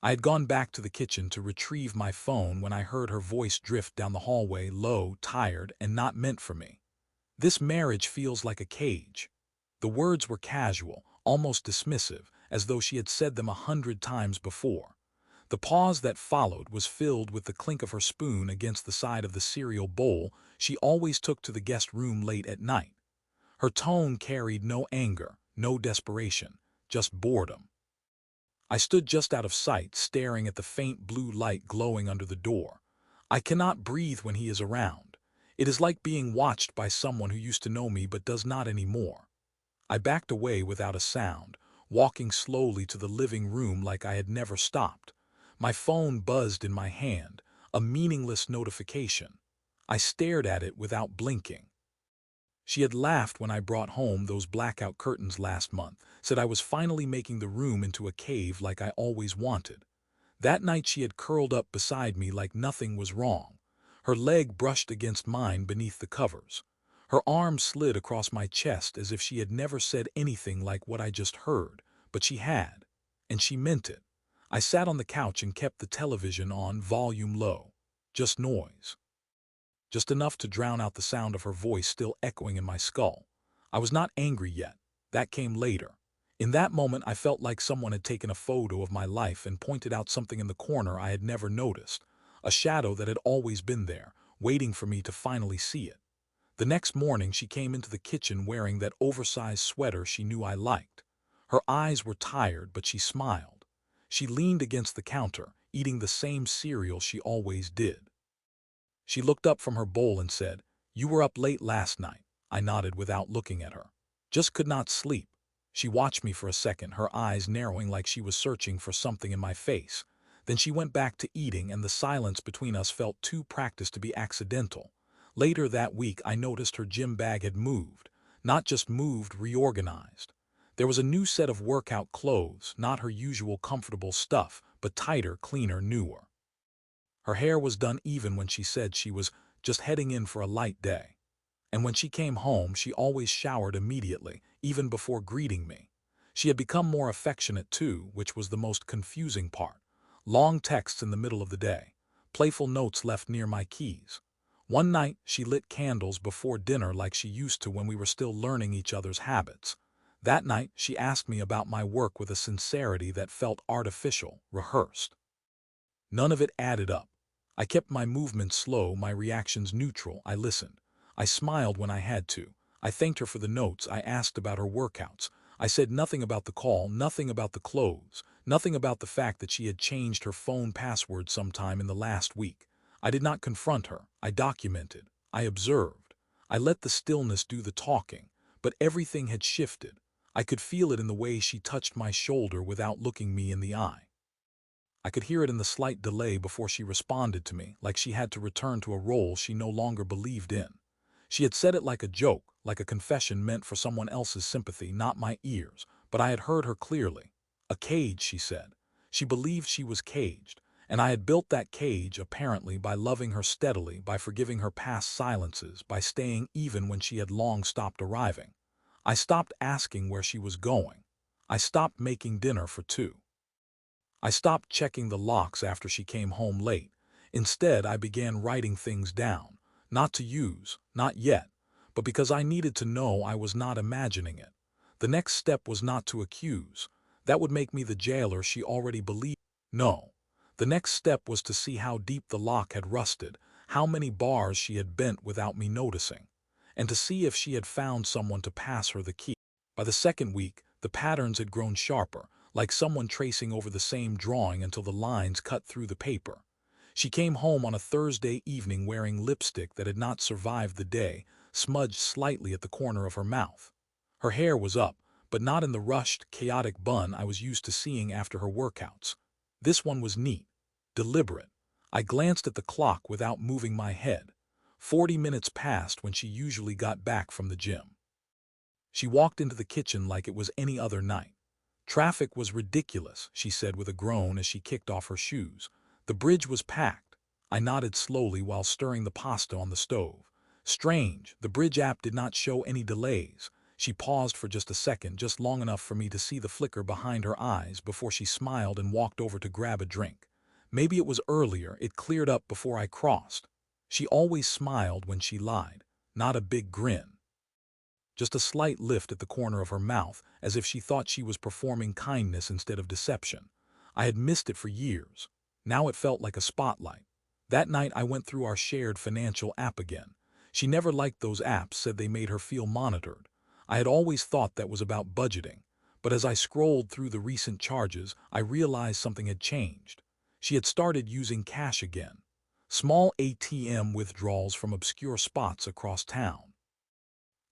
I had gone back to the kitchen to retrieve my phone when I heard her voice drift down the hallway, low, tired, and not meant for me. "This marriage feels like a cage." The words were casual, almost dismissive, as though she had said them 100 times before. The pause that followed was filled with the clink of her spoon against the side of the cereal bowl she always took to the guest room late at night. Her tone carried no anger, no desperation, just boredom. I stood just out of sight, staring at the faint blue light glowing under the door. I cannot breathe when he is around. It is like being watched by someone who used to know me but does not anymore. I backed away without a sound, walking slowly to the living room like I had never stopped. My phone buzzed in my hand, a meaningless notification. I stared at it without blinking. She had laughed when I brought home those blackout curtains last month, said I was finally making the room into a cave like I always wanted. That night she had curled up beside me like nothing was wrong. Her leg brushed against mine beneath the covers. Her arm slid across my chest as if she had never said anything like what I just heard, but she had, and she meant it. I sat on the couch and kept the television on, volume low. Just noise. Just enough to drown out the sound of her voice still echoing in my skull. I was not angry yet. That came later. In that moment I felt like someone had taken a photo of my life and pointed out something in the corner I had never noticed, a shadow that had always been there, waiting for me to finally see it. The next morning she came into the kitchen wearing that oversized sweater she knew I liked. Her eyes were tired, but she smiled. She leaned against the counter, eating the same cereal she always did. She looked up from her bowl and said, "You were up late last night." I nodded without looking at her. "Just could not sleep." She watched me for a second, her eyes narrowing like she was searching for something in my face. Then she went back to eating, and the silence between us felt too practiced to be accidental. Later that week I noticed her gym bag had moved. Not just moved, reorganized. There was a new set of workout clothes, not her usual comfortable stuff, but tighter, cleaner, newer. Her hair was done even when she said she was just heading in for a light day. And when she came home, she always showered immediately, even before greeting me. She had become more affectionate too, which was the most confusing part. Long texts in the middle of the day. Playful notes left near my keys. One night, she lit candles before dinner like she used to when we were still learning each other's habits. That night, she asked me about my work with a sincerity that felt artificial, rehearsed. None of it added up. I kept my movements slow, my reactions neutral. I listened. I smiled when I had to. I thanked her for the notes. I asked about her workouts. I said nothing about the call, nothing about the clothes, nothing about the fact that she had changed her phone password sometime in the last week. I did not confront her. I documented. I observed. I let the stillness do the talking. But everything had shifted. I could feel it in the way she touched my shoulder without looking me in the eye. I could hear it in the slight delay before she responded to me, like she had to return to a role she no longer believed in. She had said it like a joke, like a confession meant for someone else's sympathy, not my ears, but I had heard her clearly. A cage, she said. She believed she was caged, and I had built that cage, apparently, by loving her steadily, by forgiving her past silences, by staying even when she had long stopped arriving. I stopped asking where she was going. I stopped making dinner for two. I stopped checking the locks after she came home late. Instead, I began writing things down, not to use, not yet, but because I needed to know I was not imagining it. The next step was not to accuse. That would make me the jailer she already believed. No. The next step was to see how deep the lock had rusted, how many bars she had bent without me noticing, and to see if she had found someone to pass her the key. By the second week, the patterns had grown sharper, like someone tracing over the same drawing until the lines cut through the paper. She came home on a Thursday evening wearing lipstick that had not survived the day, smudged slightly at the corner of her mouth. Her hair was up, but not in the rushed, chaotic bun I was used to seeing after her workouts. This one was neat, deliberate. I glanced at the clock without moving my head. 40 minutes passed when she usually got back from the gym. She walked into the kitchen like it was any other night. "Traffic was ridiculous," she said with a groan as she kicked off her shoes. "The bridge was packed." I nodded slowly while stirring the pasta on the stove. "Strange, the bridge app did not show any delays." She paused for just a second, just long enough for me to see the flicker behind her eyes before she smiled and walked over to grab a drink. Maybe it was earlier, it cleared up before I crossed. She always smiled when she lied, not a big grin. Just a slight lift at the corner of her mouth, as if she thought she was performing kindness instead of deception. I had missed it for years. Now it felt like a spotlight. That night I went through our shared financial app again. She never liked those apps, said they made her feel monitored. I had always thought that was about budgeting. But as I scrolled through the recent charges, I realized something had changed. She had started using cash again. Small ATM withdrawals from obscure spots across town.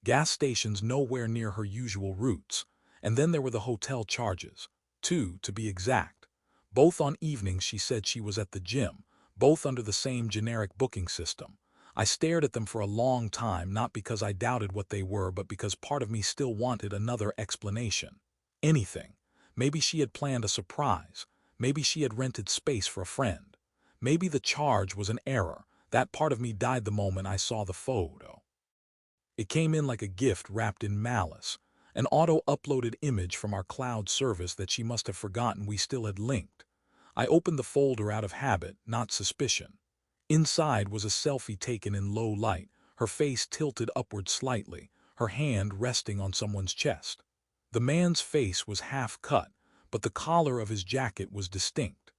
Gas stations nowhere near her usual routes. And then there were the hotel charges. 2, to be exact. Both on evenings she said she was at the gym, both under the same generic booking system. I stared at them for a long time, not because I doubted what they were, but because part of me still wanted another explanation. Anything. Maybe she had planned a surprise. Maybe she had rented space for a friend. Maybe the charge was an error. That part of me died the moment I saw the photo. It came in like a gift wrapped in malice. An auto-uploaded image from our cloud service that she must have forgotten we still had linked. I opened the folder out of habit, not suspicion. Inside was a selfie taken in low light, her face tilted upward slightly, her hand resting on someone's chest. The man's face was half cut, but the collar of his jacket was distinct.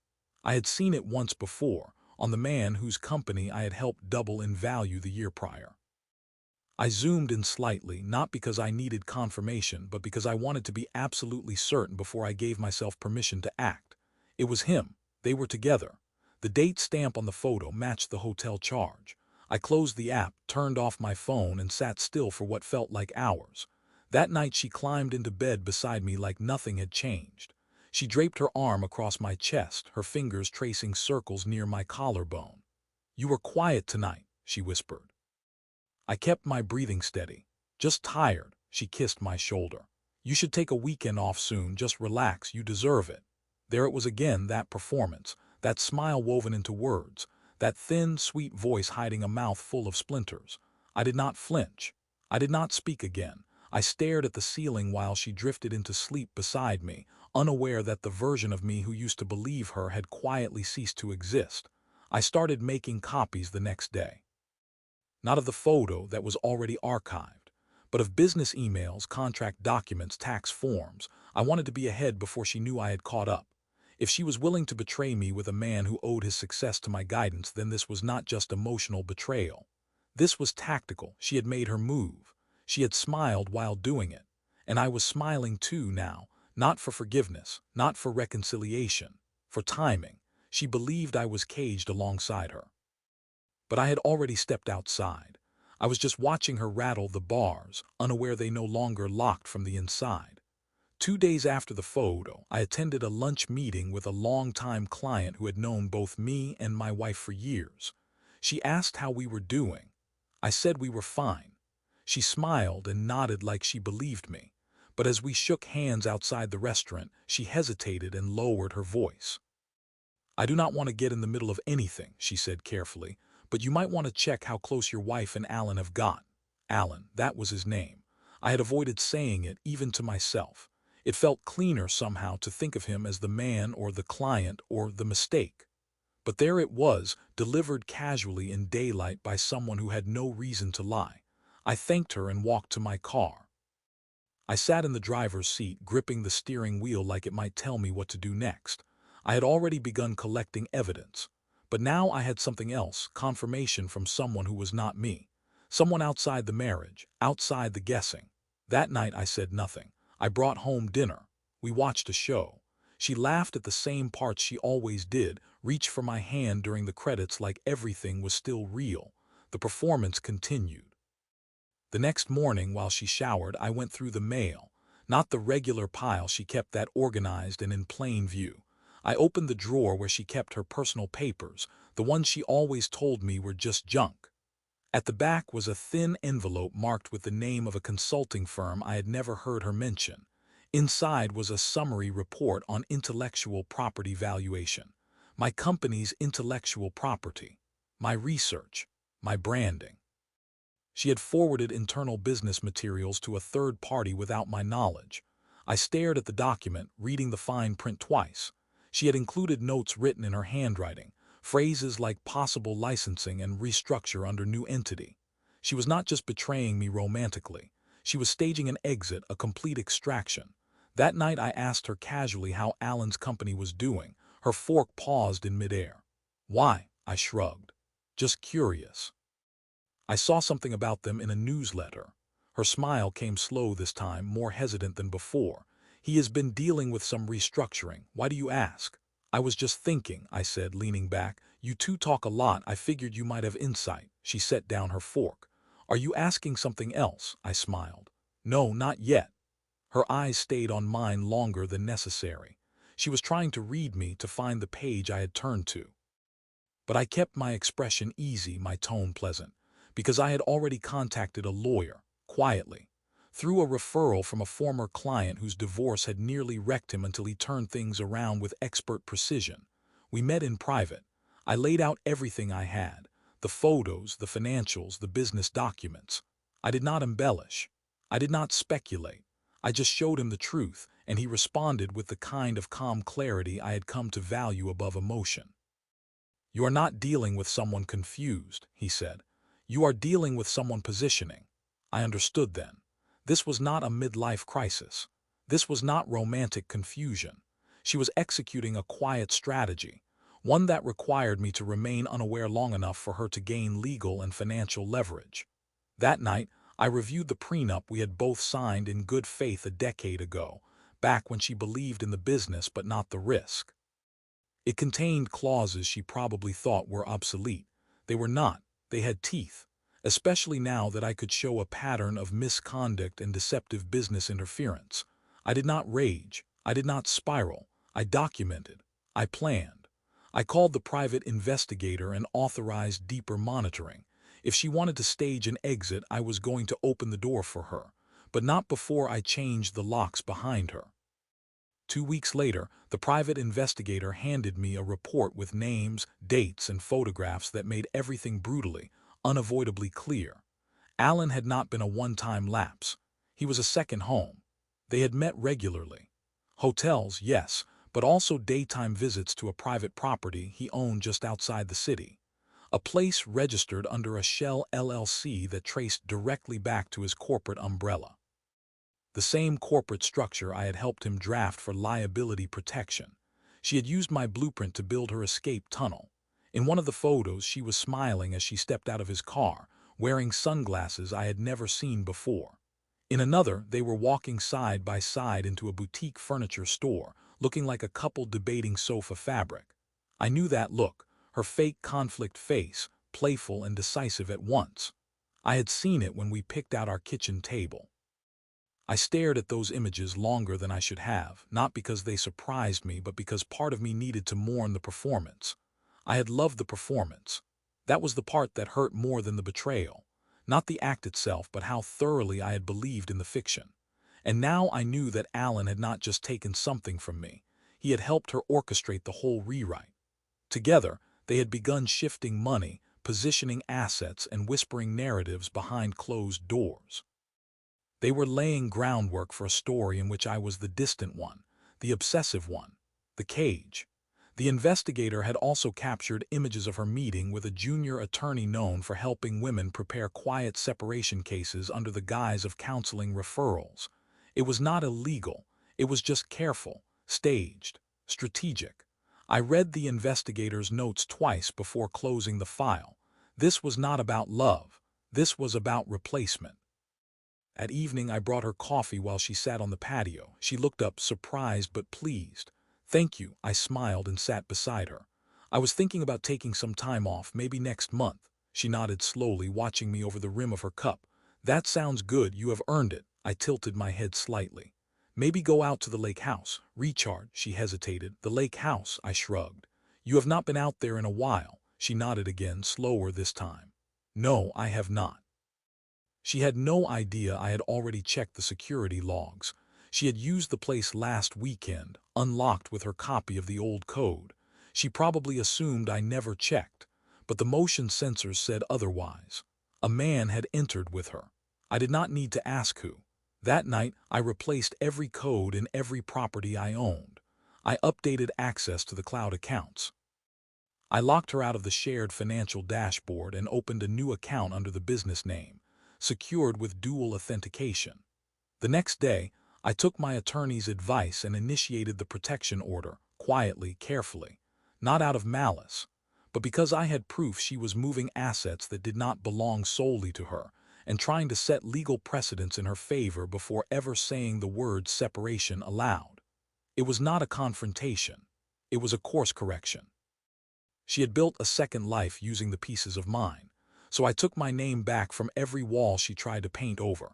I had seen it once before, on the man whose company I had helped double in value the year prior. I zoomed in slightly, not because I needed confirmation, but because I wanted to be absolutely certain before I gave myself permission to act. It was him. They were together. The date stamp on the photo matched the hotel charge. I closed the app, turned off my phone, and sat still for what felt like hours. That night she climbed into bed beside me like nothing had changed. She draped her arm across my chest, her fingers tracing circles near my collarbone. "You were quiet tonight," she whispered. I kept my breathing steady. "Just tired," she kissed my shoulder. "You should take a weekend off soon, just relax, you deserve it." There it was again, that performance, that smile woven into words, that thin, sweet voice hiding a mouth full of splinters. I did not flinch. I did not speak again. I stared at the ceiling while she drifted into sleep beside me, unaware that the version of me who used to believe her had quietly ceased to exist. I started making copies the next day. Not of the photo that was already archived, but of business emails, contract documents, tax forms. I wanted to be ahead before she knew I had caught up. If she was willing to betray me with a man who owed his success to my guidance, then this was not just emotional betrayal. This was tactical. She had made her move. She had smiled while doing it. And I was smiling too now, not for forgiveness, not for reconciliation, for timing. She believed I was caged alongside her. But I had already stepped outside. I was just watching her rattle the bars, unaware they no longer locked from the inside. 2 days after the photo, I attended a lunch meeting with a longtime client who had known both me and my wife for years. She asked how we were doing. I said we were fine. She smiled and nodded like she believed me. But as we shook hands outside the restaurant, she hesitated and lowered her voice. "I do not want to get in the middle of anything," she said carefully, "but you might want to check how close your wife and Alan have got." Alan, that was his name. I had avoided saying it, even to myself. It felt cleaner somehow to think of him as the man or the client or the mistake. But there it was, delivered casually in daylight by someone who had no reason to lie. I thanked her and walked to my car. I sat in the driver's seat, gripping the steering wheel like it might tell me what to do next. I had already begun collecting evidence. But now I had something else, confirmation from someone who was not me. Someone outside the marriage, outside the guessing. That night I said nothing. I brought home dinner. We watched a show. She laughed at the same parts she always did, reached for my hand during the credits like everything was still real. The performance continued. The next morning, while she showered, I went through the mail. Not the regular pile, she kept that organized and in plain view. I opened the drawer where she kept her personal papers, the ones she always told me were just junk. At the back was a thin envelope marked with the name of a consulting firm I had never heard her mention. Inside was a summary report on intellectual property valuation. My company's intellectual property. My research. My branding. She had forwarded internal business materials to a third party without my knowledge. I stared at the document, reading the fine print twice. She had included notes written in her handwriting, phrases like possible licensing and restructure under new entity. She was not just betraying me romantically. She was staging an exit, a complete extraction. That night I asked her casually how Alan's company was doing. Her fork paused in midair. Why? I shrugged. Just curious. I saw something about them in a newsletter. Her smile came slow this time, more hesitant than before. He has been dealing with some restructuring. Why do you ask? I was just thinking, I said, leaning back. You two talk a lot. I figured you might have insight. She set down her fork. Are you asking something else? I smiled. No, not yet. Her eyes stayed on mine longer than necessary. She was trying to read me, to find the page I had turned to. But I kept my expression easy, my tone pleasant, because I had already contacted a lawyer, quietly, through a referral from a former client whose divorce had nearly wrecked him until he turned things around with expert precision. We met in private. I laid out everything I had, the photos, the financials, the business documents. I did not embellish. I did not speculate. I just showed him the truth, and he responded with the kind of calm clarity I had come to value above emotion. You are not dealing with someone confused, he said. You are dealing with someone positioning. I understood then. This was not a midlife crisis. This was not romantic confusion. She was executing a quiet strategy, one that required me to remain unaware long enough for her to gain legal and financial leverage. That night, I reviewed the prenup we had both signed in good faith a decade ago, back when she believed in the business but not the risk. It contained clauses she probably thought were obsolete. They were not. They had teeth, especially now that I could show a pattern of misconduct and deceptive business interference. I did not rage. I did not spiral. I documented. I planned. I called the private investigator and authorized deeper monitoring. If she wanted to stage an exit, I was going to open the door for her, but not before I changed the locks behind her. 2 weeks later, the private investigator handed me a report with names, dates, and photographs that made everything brutally, unavoidably clear. Alan had not been a one-time lapse. He was a second home. They had met regularly. Hotels, yes, but also daytime visits to a private property he owned just outside the city. A place registered under a shell LLC that traced directly back to his corporate umbrella. The same corporate structure I had helped him draft for liability protection. She had used my blueprint to build her escape tunnel. In one of the photos, she was smiling as she stepped out of his car, wearing sunglasses I had never seen before. In another, they were walking side by side into a boutique furniture store, looking like a couple debating sofa fabric. I knew that look, her fake conflict face, playful and decisive at once. I had seen it when we picked out our kitchen table. I stared at those images longer than I should have, not because they surprised me, but because part of me needed to mourn the performance. I had loved the performance. That was the part that hurt more than the betrayal. Not the act itself, but how thoroughly I had believed in the fiction. And now I knew that Alan had not just taken something from me. He had helped her orchestrate the whole rewrite. Together, they had begun shifting money, positioning assets, and whispering narratives behind closed doors. They were laying groundwork for a story in which I was the distant one, the obsessive one, the cage. The investigator had also captured images of her meeting with a junior attorney known for helping women prepare quiet separation cases under the guise of counseling referrals. It was not illegal. It was just careful, staged, strategic. I read the investigator's notes twice before closing the file. This was not about love. This was about replacement. At evening, I brought her coffee while she sat on the patio. She looked up, surprised but pleased. Thank you, I smiled and sat beside her. I was thinking about taking some time off, maybe next month. She nodded slowly, watching me over the rim of her cup. That sounds good, you have earned it. I tilted my head slightly. Maybe go out to the lake house. Recharge, she hesitated. The lake house, I shrugged. You have not been out there in a while. She nodded again, slower this time. No, I have not. She had no idea I had already checked the security logs. She had used the place last weekend, unlocked with her copy of the old code. She probably assumed I never checked, but the motion sensors said otherwise. A man had entered with her. I did not need to ask who. That night, I replaced every code in every property I owned. I updated access to the cloud accounts. I locked her out of the shared financial dashboard and opened a new account under the business name, secured with dual authentication. The next day, I took my attorney's advice and initiated the protection order, quietly, carefully, not out of malice, but because I had proof she was moving assets that did not belong solely to her and trying to set legal precedents in her favor before ever saying the word separation aloud. It was not a confrontation. It was a course correction. She had built a second life using the pieces of mine, so I took my name back from every wall she tried to paint over.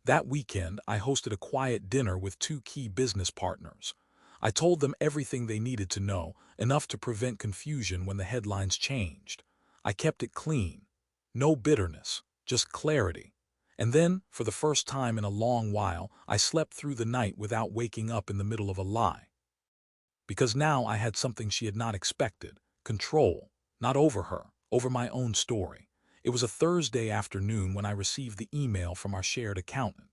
That weekend, I hosted a quiet dinner with two key business partners. I told them everything they needed to know, enough to prevent confusion when the headlines changed. I kept it clean. No bitterness, just clarity. And then, for the first time in a long while, I slept through the night without waking up in the middle of a lie. Because now I had something she had not expected. Control, not over her, over my own story. It was a Thursday afternoon when I received the email from our shared accountant.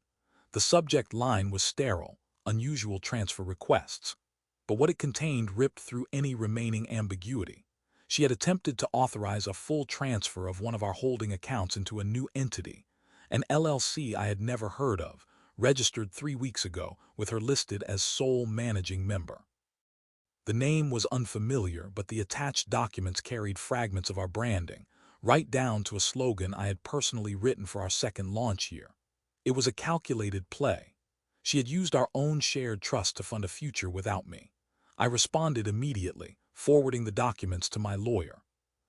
The subject line was sterile, unusual transfer requests. But what it contained ripped through any remaining ambiguity. She had attempted to authorize a full transfer of one of our holding accounts into a new entity, an LLC I had never heard of, registered 3 weeks ago, with her listed as sole managing member. The name was unfamiliar, but the attached documents carried fragments of our branding, right down to a slogan I had personally written for our second launch year. It was a calculated play. She had used our own shared trust to fund a future without me. I responded immediately, forwarding the documents to my lawyer.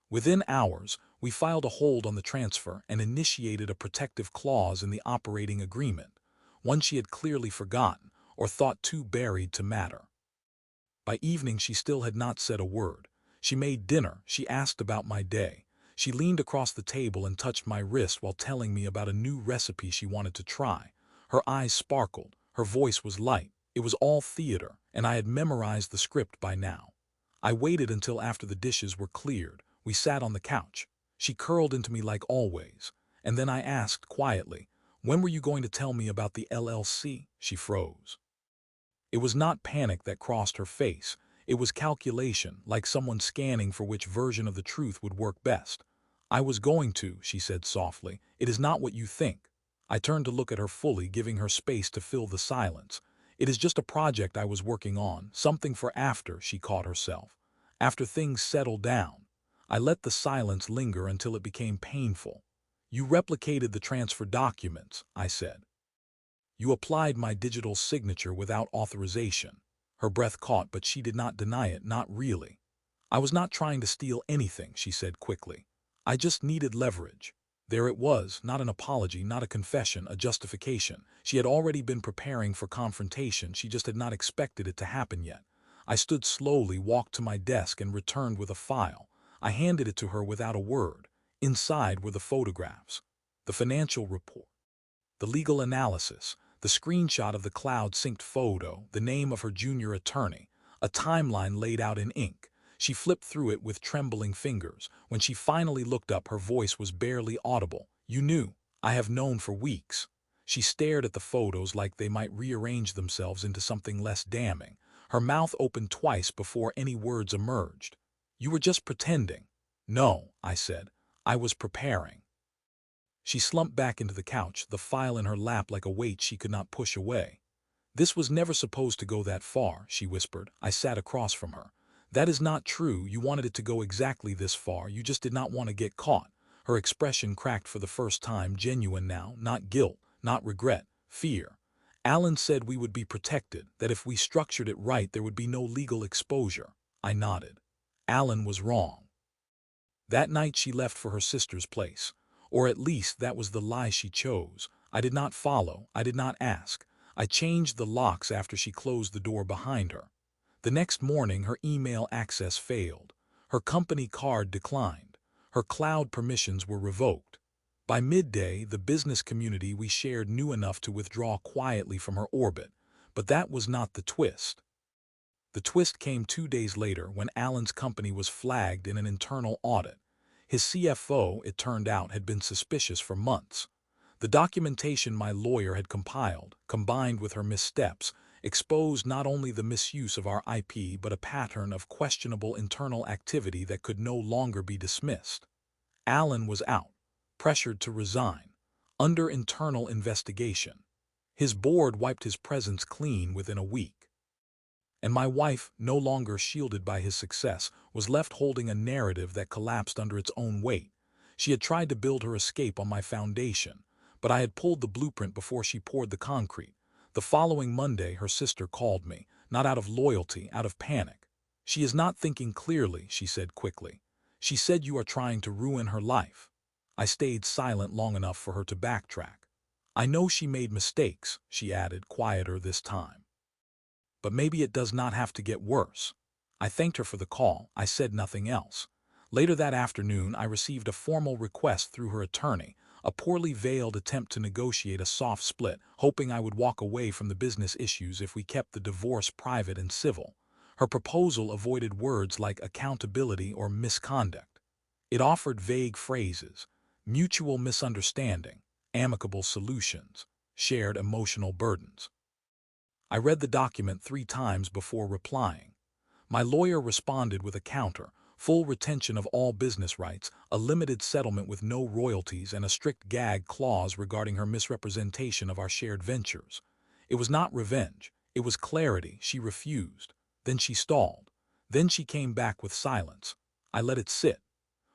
Within hours, we filed a hold on the transfer and initiated a protective clause in the operating agreement, one she had clearly forgotten or thought too buried to matter. By evening, she still had not said a word. She made dinner, she asked about my day. She leaned across the table and touched my wrist while telling me about a new recipe she wanted to try. Her eyes sparkled, her voice was light. It was all theater, and I had memorized the script by now. I waited until after the dishes were cleared. We sat on the couch. She curled into me like always. And then I asked quietly, "When were you going to tell me about the LLC?" She froze. It was not panic that crossed her face. It was calculation, like someone scanning for which version of the truth would work best. "I was going to," she said softly. "It is not what you think." I turned to look at her fully, giving her space to fill the silence. "It is just a project I was working on, something for after," she caught herself. "After things settle down." I let the silence linger until it became painful. "You replicated the transfer documents," I said. "You applied my digital signature without authorization." Her breath caught, but she did not deny it, not really. "I was not trying to steal anything," she said quickly. "I just needed leverage." There it was, not an apology, not a confession, a justification. She had already been preparing for confrontation, she just had not expected it to happen yet. I stood slowly, walked to my desk, and returned with a file. I handed it to her without a word. Inside were the photographs, the financial report, the legal analysis, the screenshot of the cloud-synced photo, the name of her junior attorney, a timeline laid out in ink. She flipped through it with trembling fingers. When she finally looked up, her voice was barely audible. "You knew. I have known for weeks." She stared at the photos like they might rearrange themselves into something less damning. Her mouth opened twice before any words emerged. "You were just pretending." "No," I said. "I was preparing." She slumped back into the couch, the file in her lap like a weight she could not push away. "This was never supposed to go that far," she whispered. I sat across from her. "That is not true. You wanted it to go exactly this far. You just did not want to get caught." Her expression cracked for the first time, genuine now, not guilt, not regret, fear. "Alan said we would be protected, that if we structured it right there would be no legal exposure." I nodded. "Alan was wrong." That night she left for her sister's place. Or at least that was the lie she chose. I did not follow. I did not ask. I changed the locks after she closed the door behind her. The next morning her email access failed. Her company card declined. Her cloud permissions were revoked. By midday, the business community we shared knew enough to withdraw quietly from her orbit. But that was not the twist. The twist came 2 days later when Alan's company was flagged in an internal audit. His CFO, it turned out, had been suspicious for months. The documentation my lawyer had compiled, combined with her missteps, exposed not only the misuse of our IP but a pattern of questionable internal activity that could no longer be dismissed. Alan was out, pressured to resign, under internal investigation. His board wiped his presence clean within a week. And my wife, no longer shielded by his success, was left holding a narrative that collapsed under its own weight. She had tried to build her escape on my foundation, but I had pulled the blueprint before she poured the concrete. The following Monday, her sister called me, not out of loyalty, out of panic. "She is not thinking clearly," she said quickly. "She said you are trying to ruin her life." I stayed silent long enough for her to backtrack. "I know she made mistakes," she added, quieter this time. "But maybe it does not have to get worse." I thanked her for the call. I said nothing else. Later that afternoon, I received a formal request through her attorney, a poorly veiled attempt to negotiate a soft split, hoping I would walk away from the business issues if we kept the divorce private and civil. Her proposal avoided words like accountability or misconduct. It offered vague phrases: mutual misunderstanding, amicable solutions, shared emotional burdens. I read the document 3 times before replying. My lawyer responded with a counter: full retention of all business rights, a limited settlement with no royalties, and a strict gag clause regarding her misrepresentation of our shared ventures. It was not revenge, it was clarity. She refused. Then she stalled. Then she came back with silence. I let it sit.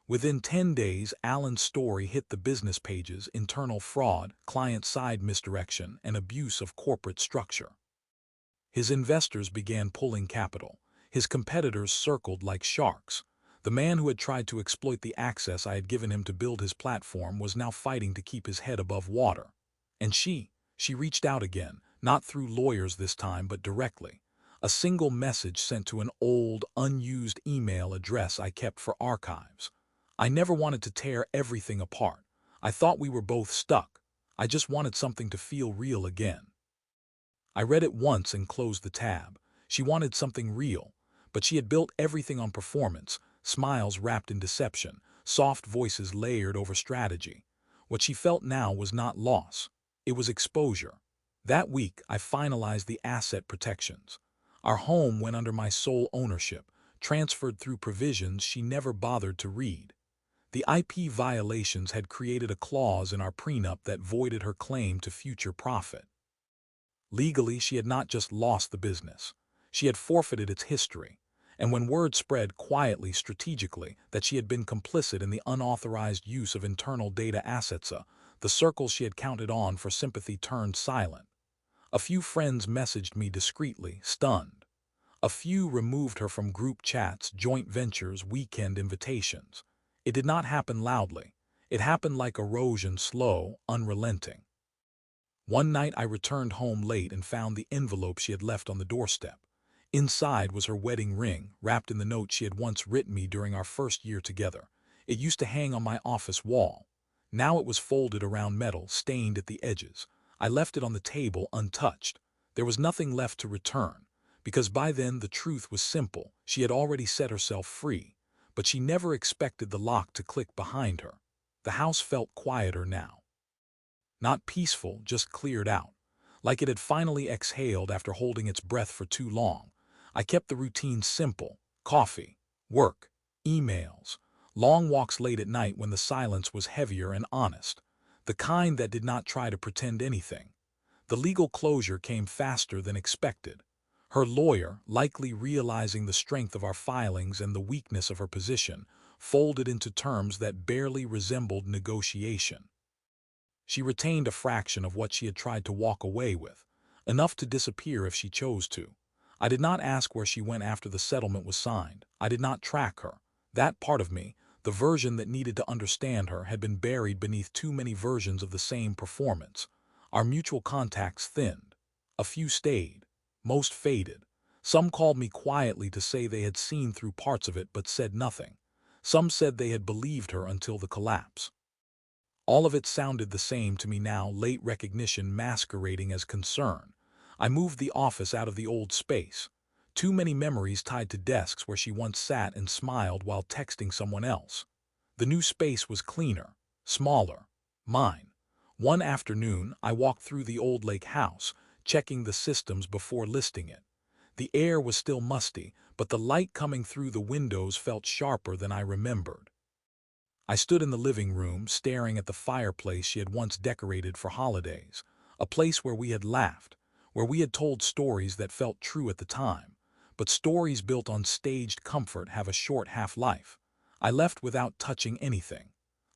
Within 10 days, Alan's story hit the business pages: internal fraud, client-side misdirection, and abuse of corporate structure. His investors began pulling capital. His competitors circled like sharks. The man who had tried to exploit the access I had given him to build his platform was now fighting to keep his head above water. And she reached out again, not through lawyers this time, but directly. A single message sent to an old, unused email address I kept for archives. I never wanted to tear everything apart. I thought we were both stuck. I just wanted something to feel real again. I read it once and closed the tab. She wanted something real, but she had built everything on performance, smiles wrapped in deception, soft voices layered over strategy. What she felt now was not loss. It was exposure. That week, I finalized the asset protections. Our home went under my sole ownership, transferred through provisions she never bothered to read. The IP violations had created a clause in our prenup that voided her claim to future profit. Legally, she had not just lost the business. She had forfeited its history. And when word spread quietly, strategically, that she had been complicit in the unauthorized use of internal data assets, the circles she had counted on for sympathy turned silent. A few friends messaged me discreetly, stunned. A few removed her from group chats, joint ventures, weekend invitations. It did not happen loudly. It happened like erosion, slow, unrelenting. One night I returned home late and found the envelope she had left on the doorstep. Inside was her wedding ring, wrapped in the note she had once written me during our first year together. It used to hang on my office wall. Now it was folded around metal, stained at the edges. I left it on the table untouched. There was nothing left to return, because by then the truth was simple. She had already set herself free, but she never expected the lock to click behind her. The house felt quieter now. Not peaceful, just cleared out. Like it had finally exhaled after holding its breath for too long. I kept the routine simple: coffee, work, emails, long walks late at night when the silence was heavier and honest. The kind that did not try to pretend anything. The legal closure came faster than expected. Her lawyer, likely realizing the strength of our filings and the weakness of her position, folded into terms that barely resembled negotiation. She retained a fraction of what she had tried to walk away with, enough to disappear if she chose to. I did not ask where she went after the settlement was signed. I did not track her. That part of me, the version that needed to understand her, had been buried beneath too many versions of the same performance. Our mutual contacts thinned. A few stayed. Most faded. Some called me quietly to say they had seen through parts of it but said nothing. Some said they had believed her until the collapse. All of it sounded the same to me now, late recognition masquerading as concern. I moved the office out of the old space. Too many memories tied to desks where she once sat and smiled while texting someone else. The new space was cleaner, smaller, mine. One afternoon, I walked through the old lake house, checking the systems before listing it. The air was still musty, but the light coming through the windows felt sharper than I remembered. I stood in the living room, staring at the fireplace she had once decorated for holidays, a place where we had laughed, where we had told stories that felt true at the time. But stories built on staged comfort have a short half-life. I left without touching anything.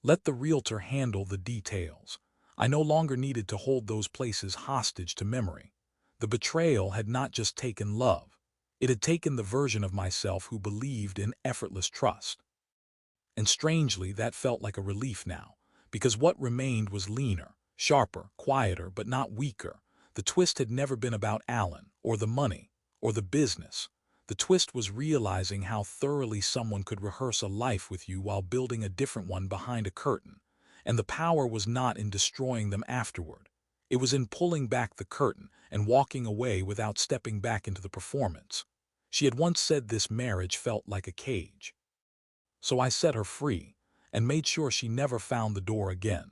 Let the realtor handle the details. I no longer needed to hold those places hostage to memory. The betrayal had not just taken love. It had taken the version of myself who believed in effortless trust. And strangely, that felt like a relief now, because what remained was leaner, sharper, quieter, but not weaker. The twist had never been about Alan, or the money, or the business. The twist was realizing how thoroughly someone could rehearse a life with you while building a different one behind a curtain. And the power was not in destroying them afterward. It was in pulling back the curtain and walking away without stepping back into the performance. She had once said this marriage felt like a cage. So I set her free and made sure she never found the door again.